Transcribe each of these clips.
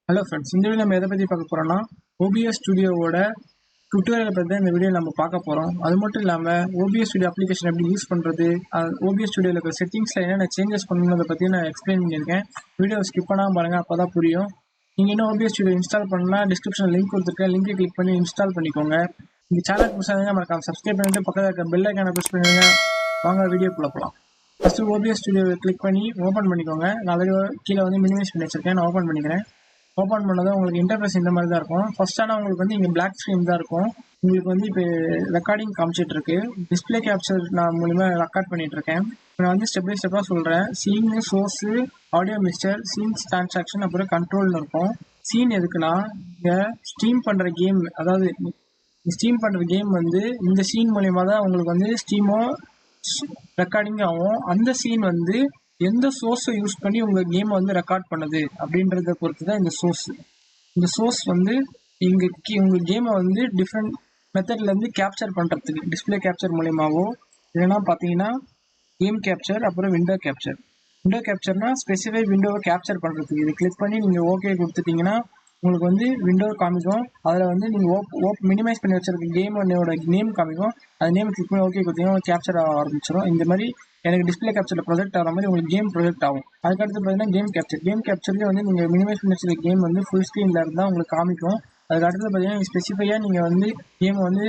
Hello friends, இந்த video நம்ம எதை பற்றி பார்க்க போகிறோம்னா OBS ஸ்டுடியோவோட டுட்டோரியலை பற்றி தான் இந்த வீடியோ நம்ம பார்க்க போகிறோம். அது மட்டும் இல்லாமல் OBS ஸ்டுடியோ அப்ளிகேஷன் எப்படி யூஸ் பண்ணுறது, OBS ஸ்டுடியோவில் இருக்கிற செட்டிங்ஸில் என்னென்ன சேஞ்சஸ் பண்ணணுன்றதை பற்றி நான் எக்ஸ்பிளைன் பண்ணியிருக்கேன். வீடியோ ஸ்கிப் பண்ணாமல் பாருங்கள், அப்போ தான் புரியும். நீங்கள் இன்னும் OBS ஸ்டுடியோ இன்ஸ்டால் பண்ணால் டிஸ்கிரிப்ஷனில் லிங்க் கொடுத்துருக்கேன், லிங்கை கிளிக் பண்ணி இன்ஸ்டால் பண்ணிக்கோங்க. இந்த சேனலுக்கு புதுசாக மறக்காம சப்ஸ்கிரைப் பண்ணிட்டு பக்கத்தில் இருக்க பெல் ஐக்கானை ப்ரெஸ் பண்ணுங்க. வாங்க வீடியோக்குள்ளே போகலாம். ஃபஸ்ட்டு OBS ஸ்டுடியோவை கிளிக் பண்ணி ஓப்பன் பண்ணிக்கோங்க. நான் ஆல்ரெடி கீழே வந்து மினிமைஸ் பண்ணி வச்சிருக்கேன், நான் ஓப்பன் பண்ணிக்கிறேன். ஓப்பன் பண்ணதும் உங்களுக்கு இன்டர்ஃபேஸ் இந்த மாதிரி தான் இருக்கும். ஃபர்ஸ்ட் ஆனால் உங்களுக்கு வந்து இங்கே பிளாக் ஸ்க்ரீன் தான் இருக்கும். உங்களுக்கு வந்து இப்போ ரெக்கார்டிங் காமிச்சிட்டு இருக்கு. டிஸ்பிளே கேப்சர் நான் மூலிமா ரெக்கார்ட் பண்ணிட்டு இருக்கேன். நான் வந்து ஸ்டெப் பை ஸ்டெப்பாக சொல்கிறேன். Scene, source, audio mixer, scenes transaction, அப்புறம் கண்ட்ரோல்னு இருக்கும். சீன் எதுக்குன்னா இங்கே ஸ்ட்ரீம் பண்ணுற கேம், அதாவது ஸ்ட்ரீம் பண்ணுற கேம் வந்து இந்த சீன் மூலிமா தான் உங்களுக்கு வந்து ஸ்ட்ரீமோ ரெக்கார்டிங் ஆகும். அந்த சீன் வந்து எந்த சோர்ஸை யூஸ் பண்ணி உங்கள் கேமை வந்து ரெக்கார்ட் பண்ணுது அப்படின்றத பொறுத்து தான் இந்த சோர்ஸ். இந்த சோர்ஸ் வந்து உங்கள் கேமை வந்து டிஃப்ரெண்ட் மெத்தட்லேருந்து கேப்சர் பண்ணுறதுக்கு டிஸ்பிளே கேப்சர் மூலியமாகவோ இல்லைன்னா பார்த்தீங்கன்னா கேம் கேப்சர், அப்புறம் விண்டோ கேப்சர். விண்டோ கேப்சர்னா ஸ்பெசிஃபை விண்டோவை கேப்சர் பண்ணுறதுக்கு இது கிளிக் பண்ணி நீங்கள் ஓகே கொடுத்துட்டிங்கன்னா உங்களுக்கு வந்து விண்டோ காமிக்கும். அதில் வந்து நீங்கள் மினிமைஸ் பண்ணி வச்சிருக்க கேமோட நேம் காமிக்கும். அது நேம் கிளிக் பண்ணி ஓகே கொடுத்தீங்கன்னா கேப்சர் ஆக ஆரம்பிச்சிடும். இந்த மாதிரி எனக்கு டிஸ்பிளே கேப்சரில் ப்ரொஜெக்ட் ஆகிற மாதிரி உங்களுக்கு கேம் ப்ரொஜெக்ட் ஆகும். அதுக்கடுத்து பார்த்தீங்கன்னா கேம் கேப்சர்லேயே வந்து நீங்கள் மினிமைஸ் பண்ணி வச்சிருக்க கேம் வந்து ஃபுல் ஸ்க்ரீனில் இருந்தால் உங்களுக்கு காமிக்கும். அதுக்கு அடுத்து பார்த்தீங்கன்னா ஸ்பெசிஃபையாக நீங்கள் வந்து கேமை வந்து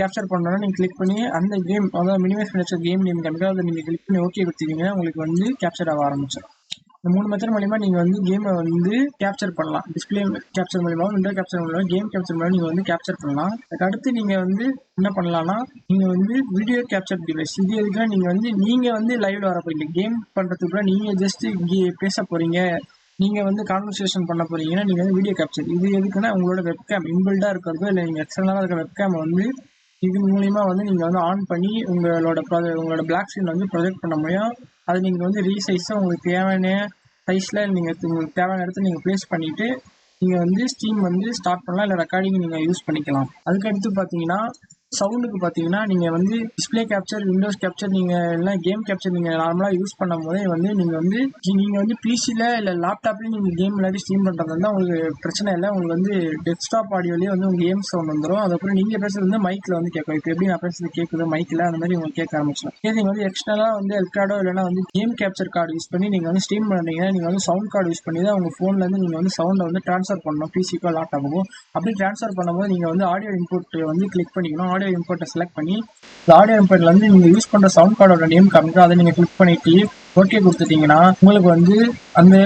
கேப்சர் பண்ணணும்னா நீங்கள் கிளிக் பண்ணி அந்த கேம், அதாவது மினிமைஸ் பண்ணி வச்ச கேம் நேம் காமிக்கும். அதை நீங்கள் கிளிக் பண்ணி ஓகே கொடுத்தீங்கன்னா உங்களுக்கு வந்து கேப்சர் ஆக ஆரம்பிச்சிடும். இந்த 3 மெத்தட் மூலிமா நீங்கள் வந்து கேமை வந்து கேப்சர் பண்ணலாம். டிஸ்பிளே கேப்சர் மூலிமா, விண்டோ கேப்சர் மூலிமா, கேம் கேப்சர் மூலிமா நீங்கள் வந்து கேப்சர் பண்ணலாம். அதுக்கு அடுத்து நீங்கள் வந்து என்ன பண்ணலாம்னா நீங்கள் வந்து வீடியோ கேப்சர் டிவைஸ். இது எதுக்குன்னா நீங்கள் வந்து லைவ்ல வர போறீங்க. கேம் பண்ணுறதுக்குள்ள நீங்கள் ஜஸ்ட் பேச போறீங்க, நீங்கள் வந்து கான்வர்சேஷன் பண்ண போறீங்கன்னா நீங்கள் வந்து வீடியோ கேப்சர். இது எதுக்குன்னா உங்களோட வெப்கேம் இன்பில்டாக இருக்கிறதோ இல்லை நீங்கள் எக்ஸ்டர்னலாக இருக்கிற வெப்கேமை வந்து இது மூலிமா வந்து நீங்கள் வந்து ஆன் பண்ணி உங்களோட பிளாக் ஸ்க்ரீன் வந்து ப்ரொஜெக்ட் பண்ண முடியும். அது நீங்கள் வந்து ரீசைஸாக உங்களுக்கு தேவையான சைஸில் உங்களுக்கு தேவையான இடத்துல நீங்கள் ப்ளேஸ் பண்ணிவிட்டு நீங்கள் வந்து ஸ்ட்ரீம் வந்து ஸ்டார்ட் பண்ணலாம், இல்லை ரெக்கார்டிங் நீங்கள் யூஸ் பண்ணிக்கலாம். அதுக்கடுத்து பார்த்தீங்கன்னா சவுண்டுக்கு பார்த்தீங்கன்னா நீங்கள் வந்து டிஸ்பிளே கேப்சர், விண்டோஸ் கேப்சர், நீங்கள் எல்லாம் கேம் கேப்சர் நீங்கள் நார்மலாக யூஸ் பண்ணும் போதே வந்து நீங்கள் வந்து பிசியில் இல்லை லேப்டாப்லேயும் நீங்கள் கேம் விளையாடி ஸ்ட்ரீம் பண்ணுறது வந்து உங்களுக்கு பிரச்சனை இல்லை. உங்களுக்கு வந்து டெஸ்க்டாப் ஆடியோலேயே வந்து உங்கள் கேம் சவுண்ட் வந்துடும். அதுக்கப்புறம் நீங்கள் பேசுறது வந்து மைக்கில் வந்து கேட்கும். இப்போ எப்படி நான் பேசுறது கேட்குது மைக்கில், அந்த மாதிரி உங்களுக்கு கேட்க ஆரம்பிச்சிடும். இதே நீங்கள் வந்து எக்ஸ்டர்னலாக வந்து எல்கார்டோ இல்லைனா வந்து கேம் கேப்சர் கார்டு யூஸ் பண்ணி நீங்கள் வந்து ஸ்ட்ரீம் பண்ணுறீங்கன்னா நீங்கள் வந்து சவுண்ட் கார்டு யூஸ் பண்ணி தான் உங்கள் ஃபோன்லேருந்து நீங்கள் வந்து சவுண்டை வந்து ட்ரான்ஸ்ஃபர் பண்ணணும் பிசிக்கோ லேப்டாப்புக்கோ. அப்படி ட்ரான்ஸ்ஃபர் பண்ணும்போது நீங்கள் வந்து ஆடியோ இன்புட் வந்து கிளிக் பண்ணிக்கணும். ஆடியோ இன்புட்டை செலக்ட் பண்ணி ஆடியோ இன்புட்ல வந்து நீங்கள் யூஸ் பண்ணுற சவுண்ட் கார்டோட நேம் காமிக்கும். அதை நீங்கள் கிளிக் பண்ணிட்டு ஓகே கொடுத்துட்டீங்கன்னா உங்களுக்கு வந்து அந்த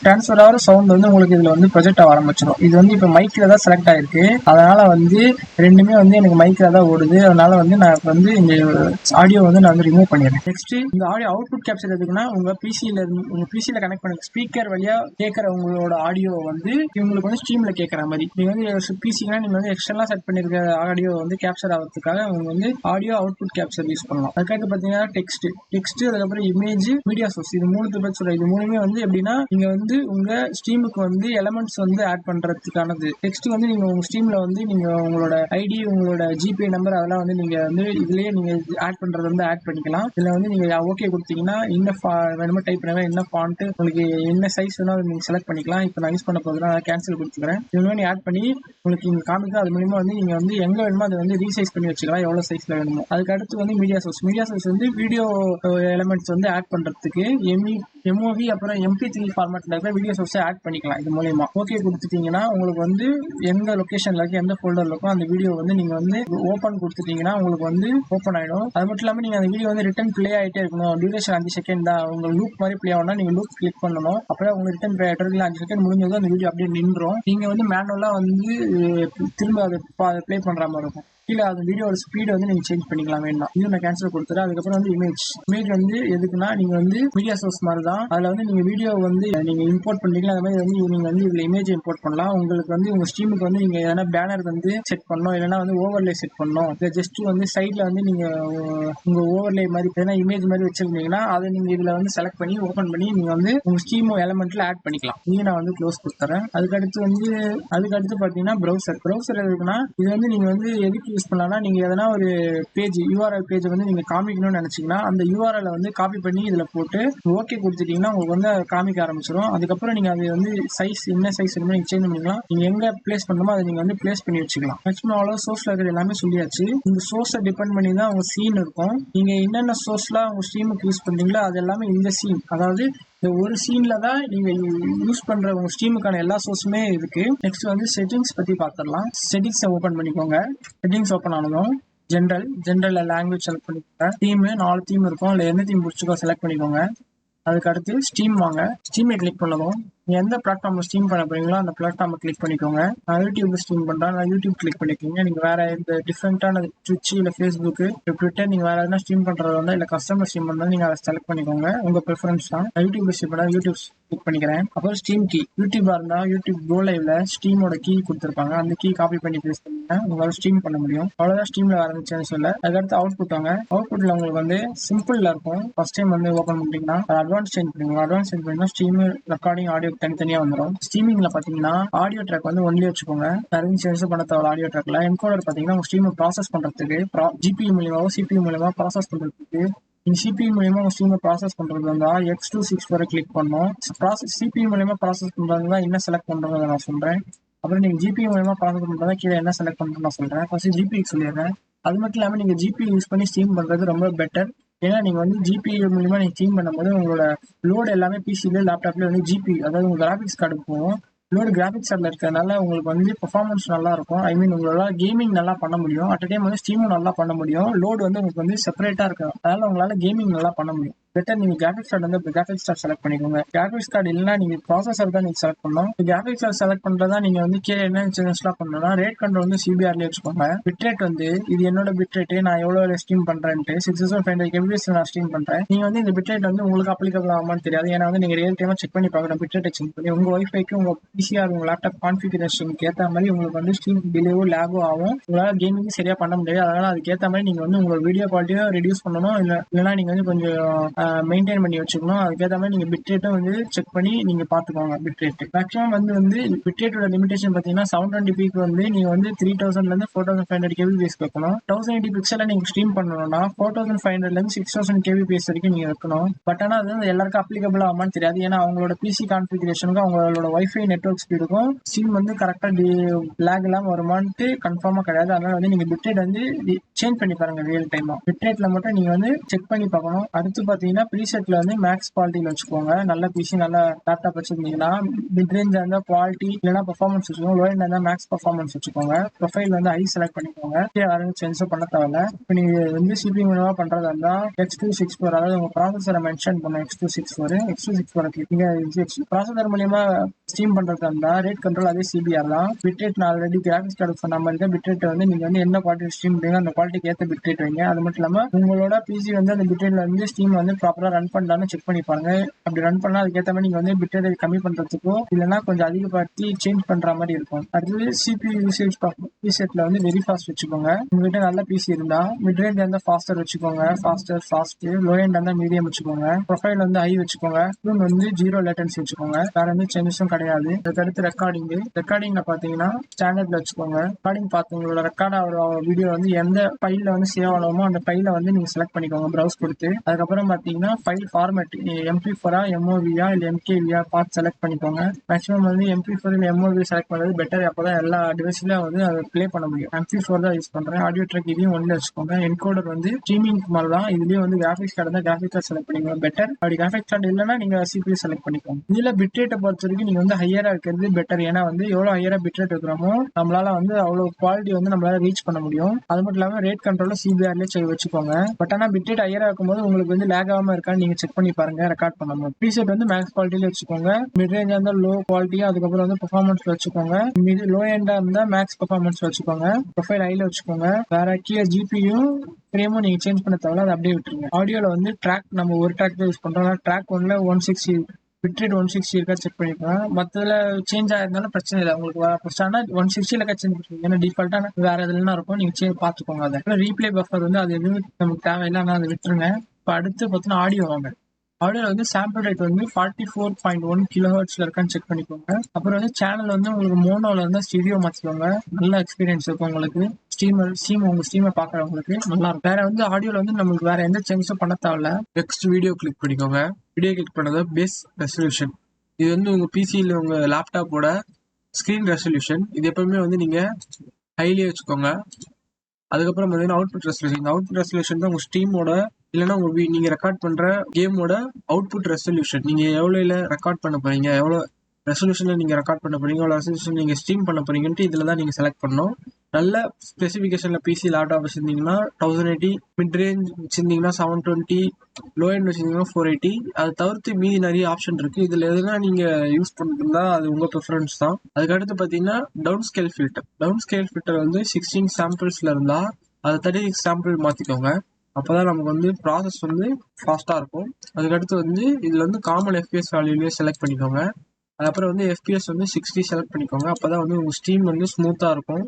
ட்ரான்ஸ்ஃபர் ஆகிற சவுண்ட் வந்து உங்களுக்கு இதில் வந்து ப்ரொஜெக்ட் ஆக ஆரம்பிச்சிடும். இது வந்து இப்போ மைக்கில் தான் செலக்ட் ஆகிருக்கு. அதனால் வந்து ரெண்டுமே வந்து எனக்கு மைக்கில் தான் ஓடுது. அதனால வந்து நான் இப்போ வந்து இந்த ஆடியோ வந்து நான் வந்து ரிமூவ் பண்ணிடுறேன். நெக்ஸ்ட் இந்த ஆடியோ அவுட்புட் கேப்சர் எதுக்குன்னா உங்கள் பிசியில் கனெக்ட் பண்ண ஸ்பீக்கர் வழியாக கேட்குற உங்களோட ஆடியோ வந்து உங்களுக்கு வந்து ஸ்ட்ரீமில் கேட்குற மாதிரி நீங்கள் வந்து பிசினா நீங்கள் வந்து எக்ஸ்டர்னலாக செட் பண்ணியிருக்க ஆடியோ வந்து கேப்சர் ஆகிறதுக்காக அவங்க வந்து ஆடியோ அவுட்புட் கேப்சர் யூஸ் பண்ணலாம். அதுக்கடுத்து பார்த்தீங்கன்னா டெக்ஸ்ட், அதுக்கப்புறம் இமேஜ், மீடியா சோர்ஸ். இது 3 பற்றி சொல்கிறேன். இது மூணுமே வந்து எப்படின்னா நீங்கள் வந்து உங்க ஸ்ட்ரீமுக்கு வந்து எலமெண்ட்ஸ் வந்து ஆட் பண்றதுக்கானது. டெக்ஸ்ட் வந்து நீங்க உங்க ஸ்ட்ரீம்ல வந்து நீங்க உங்களோட ஐடி, உங்களோட ஜிபே நம்பர், அதெல்லாம் வந்து நீங்க வந்து இதுலயே நீங்க ஆட் பண்றது வந்து ஆட் பண்ணிக்கலாம். இதுல வந்து நீங்க ஓகே கொடுத்தீங்கன்னா என்ன வேணுமோ டைப் பண்ணுங்க, என்ன ஃபாண்ட் உங்களுக்கு என்ன சைஸ் வேணும் அதை நீங்க செலக்ட் பண்ணிக்கலாம். இப்போ நான் யூஸ் பண்ண போதுனா கேன்சல் கொடுத்துக்கிறேன். இது மாதிரி ஆட் பண்ணி உங்களுக்கு இங்க காமிக்கும். அது மூலமா வந்து நீங்க வந்து எங்க வேணுமோ அதை வந்து ரீசைஸ் பண்ணி வச்சுக்கலாம், எவ்வளவு சைஸ்ல வேணுமோ. அதுக்கு அடுத்து வந்து மீடியா சோர்ஸ் வந்து வீடியோ எலமெண்ட்ஸ் வந்து ஆட் பண்றதுக்கு எம்ஓவி அப்புறம் MP3 ஃபார்மேட்ல இருக்க வீடியோ சோர்ஸை ஆட் பண்ணிக்கலாம். இது மூலமா ஓகே கொடுத்துட்டீங்கன்னா உங்களுக்கு வந்து எந்த லொகேஷன்ல இருக்கு, எந்த ஃபோல்டர்ல இருக்கோ அந்த வீடியோ வந்து நீங்க வந்து ஓப்பன் கொடுத்துட்டீங்கன்னா உங்களுக்கு வந்து ஓப்பன் ஆயிடும். அது மட்டும் இல்லாமல் நீங்க அந்த வீடியோ வந்து ரிட்டன் பிளே ஆகிட்டே இருக்கணும். டியூரேஷன் 5 செகண்ட் தான். உங்க லூப் மாதிரி பிளே ஆகணும்னா நீங்க லூப் கிளிக் பண்ணணும். அப்புறம் உங்க ரிட்டன் பிளே ஆகிட்டு இல்லை 5 செகண்ட் முடிஞ்சதும் அந்த வீடியோ அப்படியே நின்றும். நீங்க வந்து மேனுவலா வந்து திரும்ப அதை பிளே பண்ற மாதிரி இருக்கும். கீழே அந்த வீடியோட ஸ்பீடை வந்து நீங்க சேஞ்ச் பண்ணிக்கலாம் வேண்டாம். இது நான் கேன்சல் கொடுத்துறேன். அதுக்கப்புறம் வந்து இமேஜ் வந்து எதுக்குன்னா நீங்க வந்து மீடியா சோர்ஸ் மாதிரி தான். அதுல வந்து நீங்க வீடியோ வந்து நீங்க இம்போர்ட் பண்றீங்களா, அந்த மாதிரி வந்து நீங்க வந்து இதுல இமேஜ் இம்போர்ட் பண்ணலாம். உங்களுக்கு வந்து உங்க ஸ்ட்ரீமுக்கு வந்து நீங்க எதனா பேனர் வந்து செட் பண்ணணும், இல்லைன்னா வந்து ஓவர்லே செட் பண்ணணும், இல்லை ஜஸ்ட் வந்து சைட்ல வந்து நீங்க உங்க ஓவர்லே மாதிரி எதனா இமேஜ் மாதிரி வச்சிருந்தீங்கன்னா அதை நீங்க இதுல வந்து செலக்ட் பண்ணி ஓபன் பண்ணி நீங்க வந்து உங்க ஸ்ட்ரீம் எலமெண்ட்ல ஆட் பண்ணிக்கலாம். இது நான் வந்து க்ளோஸ் கொடுத்துறேன். அதுக்கடுத்து பாத்தீங்கன்னா ப்ரௌசர் எதுக்குன்னா இது வந்து நீங்க வந்து எதுக்கு யூஸ் பண்ணலாம்னா நீங்க எதனா ஒரு பேஜ் யூஆர்எல் பேஜ் வந்து நீங்க காமிக்கணும்னு நினைச்சீங்கன்னா அந்த யூஆர்எல் வந்து காப்பி பண்ணி இதுல போட்டு ஓகே கொடுத்துட்டீங்கன்னா உங்களுக்கு வந்து காமிக்க ஆரம்பிச்சிடும். அதுக்கப்புறம் நீங்க அது வந்து சைஸ் என்ன சைஸ் வேணுமோ நீங்க சேஞ்ச் பண்ணிக்கலாம். நீங்க எங்க பிளேஸ் பண்ணணுமோ அதை நீங்க வந்து பிளேஸ் பண்ணி வச்சுக்கலாம். மேக்ஸிமம் அவ்வளோ சோர்ஸ்ல இருக்கிறது எல்லாமே சொல்லியாச்சு. இந்த சோர்ஸை டிபெண்ட் பண்ணி தான் உங்க சீன் இருக்கும். நீங்க என்னென்ன சோர்ஸ்லாம் உங்க ஸ்ட்ரீமுக்கு யூஸ் பண்றீங்களோ அது எல்லாமே இந்த சீன், அதாவது இந்த ஒரு சீன்ல தான் நீங்க யூஸ் பண்ற உங்க ஸ்ட்ரீமுக்கான எல்லா சோர்ஸுமே இருக்கு. நெக்ஸ்ட் வந்து செட்டிங்ஸ் பத்தி பார்த்துடலாம். செட்டிங்ஸை ஓபன் பண்ணிக்கோங்க. செட்டிங்ஸ் ஓபன் ஆனதும் ஜென்ரல் லாங்குவேஜ் செலக்ட் பண்ணிக்கோங்க. தீம் 4 தீம் இருக்கும், அதுல எந்த தீம் பிடிச்சிக்கோ செலக்ட் பண்ணிக்கோங்க. அதுக்கு அடுத்து ஸ்ட்ரீம் வாங்க. ஸ்ட்ரீமை கிளிக் பண்ணதும் எந்த பிளாட்ஃபார்ம்ல ஸ்ட்ரீம் பண்ண போறீங்களோ அந்த பிளாட்ஃபார்மை கிளிக் பண்ணிக்கோங்க. நான் யூடியூப்ல ஸ்ட்ரீம் பண்றேன், நான் யூடியூப் கிளிக் பண்ணிக்கோங்க. நீங்க வேற இந்த டிஃப்ரெண்டான ட்விட்ச் இல்ல ஃபேஸ்புக் ட்விட்டர் நீங்க வேற எதனா ஸ்ட்ரீம் பண்றது வந்தா இல்ல கஸ்டமர் ஸ்ட்ரீம் பண்ணா நீங்க அதை செலக்ட் பண்ணிக்கோங்க. உங்க ப்ரிஃபரன்ஸ் தான். யூடியூப்ல ஸ்ட்ரீம் பண்ணா யூடியூப் கிளிக் பண்ணிக்கிறேன். அப்புறம் ஸ்ட்ரீம் கீ, யூடியூபா இருந்தா யூடியூப் கோ லைவ்ல ஸ்ட்ரீமோட கீ கொடுத்துருப்பாங்க, அந்த கீ காப்பி பண்ணி பேஸ்ட் பண்ணீங்கன்னா உங்களால ஸ்ட்ரீம் பண்ண முடியும். அவ்வளவுதான் ஸ்ட்ரீம்ல ஆரம்பிச்சேன்னு சொல்ல. அதுக்கடுத்து அவுட்புட் வாங்க. அவுட்புட்ல உங்களுக்கு வந்து சிம்பிள்ல இருக்கும். ஃபர்ஸ்ட் டைம் வந்து ஓபன் பண்ணிட்டீங்கன்னா அட்வான்ஸ் சேஞ்ச் பண்ணுங்க. அட்வான்ஸ் சேஞ்ச் பண்ணா ஸ்ட்ரீம் ரெக்கார்டிங் ஆடியோ தனித்தனியா வந்துடும். ஸ்ட்ரீமிங்ல பாத்தீங்கன்னா ஆடியோ ட்ராக் வந்து ஒன்லி வச்சுக்கோங்க. நிறைய சேஞ்ச் பண்ண தேவை ஆடியோ ட்ராக்ல. என்கோடர் பாத்தீங்கன்னா உங்க ஸ்ட்ரீமை ப்ராசஸ் பண்றதுக்கு ஜிபி மூலியமாவோ சிபி மூலியமா ப்ராசஸ் பண்றதுக்கு நீங்க சிபி மூலியமா உங்க ஸ்ட்ரீமை ப்ராசஸ் பண்றது இருந்தா X264 கிளிக் பண்ணும். சிபி மூலியமா ப்ராசஸ் பண்றதுனா என்ன செலக்ட் பண்றதை நான் சொல்றேன். அப்புறம் நீங்க ஜிபி மூலியமா ப்ராசஸ் பண்றதா கீழே என்ன செலக்ட் பண்றேன்னு நான் சொல்றேன். ஃபர்ஸ்ட் ஜிபி சொல்லிடுறேன். அது மட்டும் இல்லாம நீங்க ஜிபி யூஸ் பண்ணி ஸ்ட்ரீம் பண்றது ரொம்ப பெட்டர். ஏன்னா நீங்க வந்து ஜிபி மூலியமா நீங்க ஸ்ட்ரீம் பண்ணும்போது உங்களோட லோடு எல்லாமே பிசில லேப்டாப்ல வந்து ஜிபி, அதாவது உங்க கிராபிக்ஸ் கார்டு போகும். லோடு கிராபிக்ஸ் கார்டில் இருக்கிறதுனால உங்களுக்கு வந்து பெர்ஃபார்மன்ஸ் நல்லா இருக்கும். ஐ மீன் உங்களால கேமிங் நல்லா பண்ண முடியும். அட் டைம் வந்து ஸ்ட்ரீமும் நல்லா பண்ண முடியும். லோடு வந்து உங்களுக்கு வந்து செப்பரேட்டா இருக்கும். அதனால உங்களால கேமிங் நல்லா பண்ண முடியும். பெட்டர் நீங்க கிராபிக்ஸ் கார்டு வந்து கிராபிக்ஸ் கார்டு செலக்ட் பண்ணிக்கோங்க. கிராபிக்ஸ் கார்டு இல்லைன்னா நீங்க ப்ராசஸர் தான் நீங்க செலக்ட் பண்ணணும். கிராபிக்ஸ் கார்டு செலக்ட் பண்றதா நீங்க வந்து கீழே என்ன சேஞ்சஸ்லாம் பண்ணணும்னா ரேட் கண்ட்ரோல் வந்து சிபிஆர்ல வச்சுக்கோங்க. பிட்ரேட் வந்து இது என்னோட பிட்ரேட், நான் எவ்வளவு ஸ்ட்ரீம் பண்றேன்ட்டு 6500 kbps நான் ஸ்ட்ரீம் பண்றேன். நீங்க வந்து இந்த பிட்ரேட் வந்து உங்களுக்கு அப்ளிகபிள் ஆகுமான்னு தெரியாது. ஏன்னா வந்து நீங்க ரியல் டைமா செக் பண்ணி பார்க்கணும். பிட்ரேட் செக் பண்ணி உங்க ஒய்ஃபைக்கு உங்க பிசிஆர் உங்க லேப்டாப் கான்ஃபிகரேஷனுக்கு ஏற்ற மாதிரி உங்களுக்கு வந்து ஸ்ட்ரீம் டிலேவோ லேகோ ஆகும். உங்களால கேமிங் சரியா பண்ண முடியாது. அதனால அதுக்கேற்ற மாதிரி நீங்க வந்து உங்களோட வீடியோ குவாலிட்டியும் ரெடியூஸ் பண்ணணும். இல்லைன்னா நீங்க வந்து கொஞ்சம் மெயின்டைன் பண்ணி வச்சுக்கணும். அதுக்கேற்ற மாதிரி நீங்க பிட்ரேட்டும் வந்து செக் பண்ணி நீங்க பாத்துக்கோங்க. பிட்ரேட் மேக்ஸிமம் வந்து பிட்ரேட்டோட லிமிடேஷன் பாத்தீங்கன்னா 720p வந்து நீங்க வந்து 3000 இருந்து 4500 kbps வைக்கணும். 1080 பிக்சல நீங்க ஸ்ட்ரீம் பண்ணணும்னா 4500 இருந்து 6000 kbps வரைக்கும் நீங்க வைக்கணும். பட் ஆனா அது வந்து எல்லாருக்கும் அப்ளிகபிள் ஆகுமான்னு தெரியாது. ஏன்னா அவங்களோட பிசி கான்ஃபிகரேஷனுக்கும் அவங்களோட வைஃபை நெட்வொர்க் ஸ்பீடுக்கும் ஸ்ட்ரீம் வந்து கரெக்டா லேக் எல்லாம் வருமானு கன்ஃபார்மா கிடையாது. அதனால வந்து நீங்க பிட்ரேட் வந்து சேஞ்ச் பண்ணி பாருங்க. ரியல் டைமா பிட்ரேட்ல மட்டும் நீங்க வந்து செக் பண்ணி பார்க்கணும். அடுத்து பாத்தீங்கன்னா ப்ரீசெட்ல வந்து மேக்ஸ் குவாலிட்டியில வச்சுக்கோங்க. நல்ல பிசி நல்ல லேப்டாப் வச்சிருந்தீங்கன்னா மிட் ரேஞ்ச் இருந்தா குவாலிட்டி இல்லைன்னா பெர்ஃபார்மன்ஸ் வச்சுக்கோங்க. லோ எண்ட் இருந்தா மேக்ஸ் பெர்ஃபார்மன்ஸ் வச்சுக்கோங்க. ப்ரொஃபைல் வந்து ஐ செலக்ட் பண்ணிக்கோங்க. யாரும் சேஞ்சும் பண்ண தேவையில்ல. இப்போ நீங்க வந்து சிபி மூலமா பண்றதா இருந்தா X264, அதாவது உங்க ப்ராசஸரை மென்ஷன் பண்ண X264 நீங்க ப்ராசஸர் மூலியமா ஸ்ட்ரீம் பண்றதா இருந்தா ரேட் கண்ட்ரோல் அதே சிபிஆர் தான். பிட்ரேட் நான் ஆல்ரெடி கிராபிக்ஸ் கார்டு சொன்ன மாதிரி தான். பிட்ரேட் வந்து நீங்க வந்து என்ன குவாலிட்டி ஸ்ட்ரீம் பண்ணீங்க அந்த குவாலிட்டிக்கு ஏற்ற பிட்ரேட் வைங்க. அது மட்டும் இல்லாம உங்களோட பிசி வந்து அந்த பிட்ரேட்ல வந்து ஸ்ட்ரீம் வந்து ப்ராப்பரா ரன் பண்ணலாம்னு செக் பண்ணி பாருங்க. அப்படி ரன் பண்ணா அதுக்கேற்ற மாதிரி நீங்க வந்து பிட்ரேட் கம்மி பண்றதுக்கோ இல்லைன்னா கொஞ்சம் அதிகப்படுத்தி சேஞ்ச் பண்ற மாதிரி இருக்கும். அடுத்தது சிபியூ யூசேஜ் பிசெட்ல வந்து வெரி ஃபாஸ்ட் வச்சுக்கோங்க. உங்ககிட்ட நல்ல பிசி இருந்தா மிட் ரேஞ்ச் இருந்தா ஃபாஸ்டர் வச்சுக்கோங்க. ஃபாஸ்ட் லோ எண்ட் இருந்தா மீடியம் வச்சுக்கோங்க. ப்ரொஃபைல் வந்து ஹை வச்சுக்கோங்க. இன்னும் வந்து 0 லேட்டன்சி வச்சுக்கோங்க. வேற எந்த சேஞ்சஸும் கிடையாது. அதுக்கடுத்து ரெக்கார்டிங்ல பாத்தீங்கன்னா ஸ்டாண்டர்ட்ல வச்சுக்கோங்க. ரெக்கார்டிங் பார்த்து உங்களோட ரெக்கார்ட் ஆகிற வீடியோ வந்து எந்த ஃபைல்ல வந்து சேவ் ஆகணுமோ அந்த ஃபைலை வந்து நீங்க செலக்ட் பண்ணிக்கோங்க ப்ரௌஸ் கொடுத்து. அதுக்கப்புறம் பாத்தீங்கன்னா ஃபைல் ஃபார்மேட் MP4 MOVயா இல்ல MKVயா பார்த்து செலக்ட் பண்ணிக்கோங்க. மேக்ஸிமம் வந்து MP4 இல்ல MOV செலக்ட் பண்றது பெட்டர். அப்பதான் எல்லா டிவைஸ்லயும் வந்து அதை பிளே பண்ண முடியும். MP4 தான் யூஸ் பண்றேன். ஆடியோ ட்ராக் இதையும் ஒன்ல வச்சுக்கோங்க. என்கோடர் வந்து ஸ்ட்ரீமிங் மாதிரி தான். இதுலயும் வந்து கிராபிக்ஸ் கார்டு தான் கிராபிக்ஸ் கார்டு செலக்ட் பண்ணிக்கோங்க பெட்டர். அப்படி கிராபிக்ஸ் கார்டு இல்லைன்னா நீங்க CPU செலக்ட் பண்ணிக்கோங்க. இதுல பிட்ரேட்டை பொறுத்த வரைக்கும் நீங்க வந்து ஹையரா இருக்கிறது பெட்டர். ஏன்னா வந்து எவ்வளவு ஹையரா பிட்ரேட் இருக்கிறோமோ நம்மளால வந்து அவ்வளவு குவாலிட்டி வந்து நம்மளால ரீச் பண்ண முடியும். அது மட்டும் இல்லாம ரேட் கண்ட்ரோல சிபிஆர்லயே வச்சுக்கோங்க. பட் ஆனா பிட்ரேட் ஹையரா இருக்கும்போது உங்களுக்கு வந்து லேக் ஆகாம இருக்கான்னு நீங்க செக் பண்ணி பாருங்க. ரெக்கார்ட் பண்ணும்போது ப்ரீசெட் வந்து மேக்ஸ் குவாலிட்டியில வச்சுக்கோங்க. மிட் ரேஞ்சா இருந்தா லோ குவாலிட்டி, அதுக்கப்புறம் வந்து பெர்ஃபார்மன்ஸ்ல வச்சுக்கோங்க. லோ எண்டா இருந்தா மேக்ஸ் பெர்ஃபார்மன்ஸ் வச்சுக்கோங்க. ப்ரொஃபைல் ஹைல வச்சுக்கோங்க. வேற கீழே ஜிபியும் ஃப்ரேமும் நீங்க சேஞ்ச் பண்ண தேவையில்ல, அதை அப்படியே விட்டுருங்க. ஆடியோல வந்து ட்ராக் நம்ம ஒரு ட்ராக் தான் யூஸ் பண்றோம். ட்ராக் ஒன்ல 160 பிட்ரேட் 160 இருக்கா செக் பண்ணிக்கலாம். மத்ததுல சேஞ்ச் ஆயிருந்தாலும் பிரச்சனை இல்லை. உங்களுக்கு ஃபர்ஸ்ட் 160 இருக்கா சேஞ்ச் பண்ணுங்க. ஏன்னா டிஃபால்ட்டா வேற எதுலாம் இருக்கும். நீங்க பாத்துக்கோங்க. அதை ரீப்ளே பஃபர் வந்து அது எதுவும் நமக்கு தேவையில்லை. ஆனா அதை விட்டுருங்க. இப்போ அடுத்து பார்த்தீங்கன்னா ஆடியோ வாங்க. ஆடியோல வந்து சாம்பிள் ரேட் வந்து 44.1 kHz இருக்கான்னு செக் பண்ணிக்கோங்க. அப்புறம் வந்து சேனல் வந்து உங்களுக்கு மோனோல இருந்தா ஸ்டீரியோ மாத்திக்கோங்க. நல்ல எக்ஸ்பீரியன்ஸ் இருக்கும் உங்களுக்கு. ஸ்டீம் உங்க ஸ்டீமை பார்க்குறவங்களுக்கு நல்லா இருக்கும். வேற வந்து ஆடியோவில் வந்து நம்மளுக்கு வேற எந்த சேஞ்சஸும் பண்ண தேவையில்ல. நெக்ஸ்ட் வீடியோ கிளிக் பண்ணிக்கோங்க. வீடியோ கிளிக் பண்ணது பேஸ் ரெசல்யூஷன். இது வந்து உங்க பிசியில் உங்க லேப்டாப்போட ஸ்க்ரீன் ரெசல்யூஷன். இது எப்பவுமே வந்து நீங்க ஹைலியே வச்சுக்கோங்க. அதுக்கப்புறம் பார்த்தீங்கன்னா அவுட்புட் ரெசல்யூஷன். இந்த அவுட்புட் ரெசல்யூஷன் தான் உங்க ஸ்டீமோட இல்லைன்னா உங்க நீங்க ரெக்கார்ட் பண்ற கேமோட அவுட்புட் ரெசல்யூஷன். நீங்க எவ்வளோ ரெக்கார்ட் பண்ண போறீங்க, எவ்வளோ ரெசல்யூஷன்ல நீங்க ரெக்கார்ட் பண்ண போறீங்க, எவ்வளோ ரெசல்யூஷன் நீங்க ஸ்ட்ரீம் பண்ண போறீங்கன்ட்டு இதுல தான் நீங்க செலக்ட் பண்ணணும். நல்ல ஸ்பெசிஃபிகேஷன்ல பிசி லேப்டாப் வச்சிருந்தீங்கன்னா 1080, மிட் ரேஞ்ச் வச்சிருந்தீங்கன்னா 720, லோ எண்ட் வச்சிருந்தீங்கன்னா 480. அதை தவிர்த்து மீதி நிறைய ஆப்ஷன் இருக்கு. இதுல எதுனா நீங்க யூஸ் பண்ணிருந்தா அது உங்க ப்ரிஃபரன்ஸ் தான். அதுக்கடுத்து பாத்தீங்கன்னா down scale filter. Down scale filter வந்து 16 சாம்பிள்ஸ்ல இருந்தா அதை 36 சாம்பிள் மாத்திக்கோங்க. அப்பதான் நமக்கு வந்து ப்ராசஸ் வந்து ஃபாஸ்டா இருக்கும். அதுக்கடுத்து வந்து இதுல வந்து காமன் எஃபிஎஸ் வேல்யூலயே செலக்ட் பண்ணிக்கோங்க. அதுக்கப்புறம் வந்து எஃபிஎஸ் வந்து 60 செலக்ட் பண்ணிக்கோங்க. அப்பதான் வந்து உங்க ஸ்ட்ரீம் வந்து ஸ்மூத்தா இருக்கும்.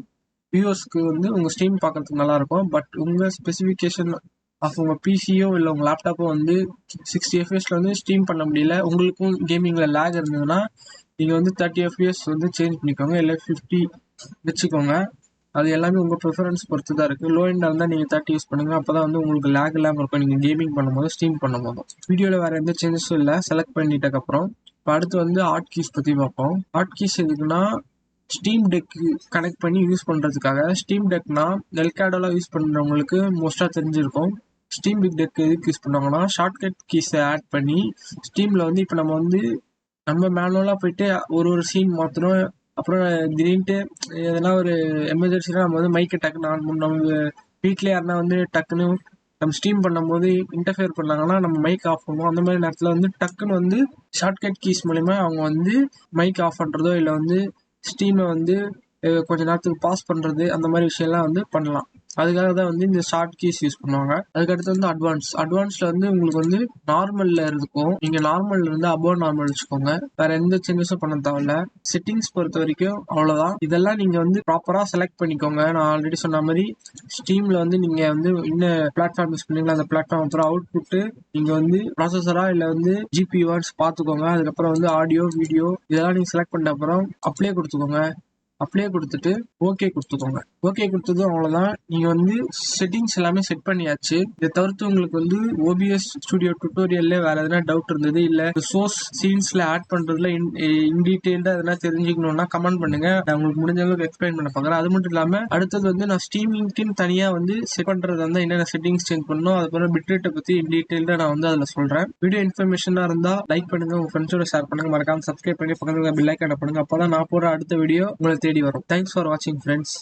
வியூவர்ஸ்க்கு வந்து உங்க ஸ்ட்ரீம் பார்க்கறதுக்கு நல்லா இருக்கும். பட் உங்க ஸ்பெசிஃபிகேஷன் ஆஃப் உங்க பிசியோ இல்லை உங்க லேப்டாப்போ வந்து 60 எஃப்எஸ்ல வந்து ஸ்ட்ரீம் பண்ண முடியல, உங்களுக்கும் கேமிங்ல லேக் இருந்ததுன்னா நீங்க வந்து 30 எஃப்எஸ் வந்து சேஞ்ச் பண்ணிக்கோங்க, இல்லை 50 வச்சுக்கோங்க. அது எல்லாமே உங்க ப்ரிஃபரன்ஸ் பொறுத்து தான் இருக்கு. லோ எண்டா இருந்தால் நீங்க 30 யூஸ் பண்ணுங்க. அப்பதான் வந்து உங்களுக்கு லேக் இல்லாமல் இருக்கும் நீங்க கேமிங் பண்ணும்போது ஸ்ட்ரீம் பண்ணும்போது. வீடியோல வேற எந்த சேஞ்சஸும் இல்லை செலக்ட் பண்ணிட்டதுக்கு அப்புறம். இப்போ அடுத்து வந்து ஹாட் கீஸ் பத்தி பார்ப்போம். ஹாட் கீஸ் எதுக்குன்னா ஸ்டீம் டெக் கனெக்ட் பண்ணி யூஸ் பண்றதுக்காக. ஸ்டீம் டெக்னா எல்காடோலாம் யூஸ் பண்றவங்களுக்கு மோஸ்டா தெரிஞ்சிருக்கும். ஸ்டீம் டெக் எதுக்கு யூஸ் பண்ணுவாங்கன்னா ஷார்ட்கட் கீஸை ஆட் பண்ணி ஸ்டீம்ல வந்து இப்போ நம்ம மேனுவலா போயிட்டு ஒரு சீன் மாத்திரம். அப்புறம் திடீர்னுட்டு எதனா ஒரு எமர்ஜென்சினா நம்ம வந்து மைக்கை டக்குன்னு ஆன் பண்ணணும். நம்ம வீட்ல யாருன்னா வந்து டக்குன்னு நம்ம ஸ்ட்ரீம் பண்ணும்போது இன்டர்ஃபியர் பண்ணாங்கன்னா நம்ம மைக் ஆஃப் பண்ணுவோம். அந்த மாதிரி நேரத்தில் வந்து டக்குன்னு வந்து ஷார்ட்கட் கீஸ் மூலிமா அவங்க வந்து மைக் ஆஃப் பண்ணுறதோ இல்லை வந்து ஸ்டீமை வந்து கொஞ்ச நேரத்துக்கு பாஸ் பண்ணுறது அந்த மாதிரி விஷயம்லாம் வந்து பண்ணலாம். அதுக்காக தான் வந்து இந்த ஷார்ட் கீஸ் யூஸ் பண்ணுவாங்க. அதுக்கடுத்து வந்து அட்வான்ஸ்ல வந்து உங்களுக்கு வந்து நார்மல்ல இருக்கும். நீங்க நார்மல்ல இருந்து அபோவ் நார்மல் வச்சுக்கோங்க. வேற எந்த சேஞ்சஸும் பண்ண தேவையில்ல. செட்டிங்ஸ் பொறுத்த வரைக்கும் அவ்வளவுதான். இதெல்லாம் நீங்க வந்து ப்ராப்பரா செலக்ட் பண்ணிக்கோங்க. நான் ஆல்ரெடி சொன்ன மாதிரி ஸ்டீம்ல வந்து நீங்க வந்து என்ன பிளாட்ஃபார்ம் யூஸ் பண்ணீங்களா அந்த பிளாட்ஃபார்ம் அப்புறம் அவுட்புட் நீங்க வந்து ப்ராசஸரா இல்ல வந்து ஜிபியூவான்னு பார்த்துக்கோங்க. அதுக்கப்புறம் வந்து ஆடியோ வீடியோ இதெல்லாம் நீங்க செலக்ட் பண்ண அப்புறம் அப்ளை கொடுத்துக்கோங்க. அப்ளை கொடுத்துட்டு ஓகே கொடுத்துக்கோங்க. ஓகே கொடுத்ததும் அவ்வளவுதான். நீங்க வந்து செட்டிங்ஸ் எல்லாமே செட் பண்ணியாச்சு. இதை தவிர்த்து உங்களுக்கு வந்து ஓபிஎஸ் ஸ்டுடியோ டுட்டோரியல்ல வேற எதனா டவுட் இருந்தது இல்ல சோர்ஸ் சீன்ஸ்ல ஆட் பண்றதுல இன் டீடைல்டா எதனா தெரிஞ்சுக்கணும்னா கமெண்ட் பண்ணுங்க. நான் உங்களுக்கு முடிஞ்ச அளவுக்கு எக்ஸ்பிளைன் பண்ண பாக்குறேன். அது மட்டும் இல்லாம அடுத்தது வந்து நான் ஸ்ட்ரீமிங்க்குன்னு தனியா வந்து செட் பண்றது வந்து என்னென்ன செட்டிங்ஸ் சேஞ்ச் பண்ணணும், அதுக்கப்புறம் பிட்ரேட்டை பத்தி இன் டீடைல்டா நான் வந்து அதுல சொல்றேன். வீடியோ இன்ஃபர்மேஷனா இருந்தா லைக் பண்ணுங்க, உங்க ஃப்ரெண்ட்ஸோட ஷேர் பண்ணுங்க, மறக்காம சப்ஸ்கிரைப் பண்ணி பக்கத்துல பெல் ஐகானை பண்ணுங்க. அப்பதான் நான் போடுற அடுத்த வீடியோ உங்களுக்கு தேடி வரும். தேங்க்ஸ் ஃபார் வாட்சிங் ஃப்ரெண்ட்ஸ்.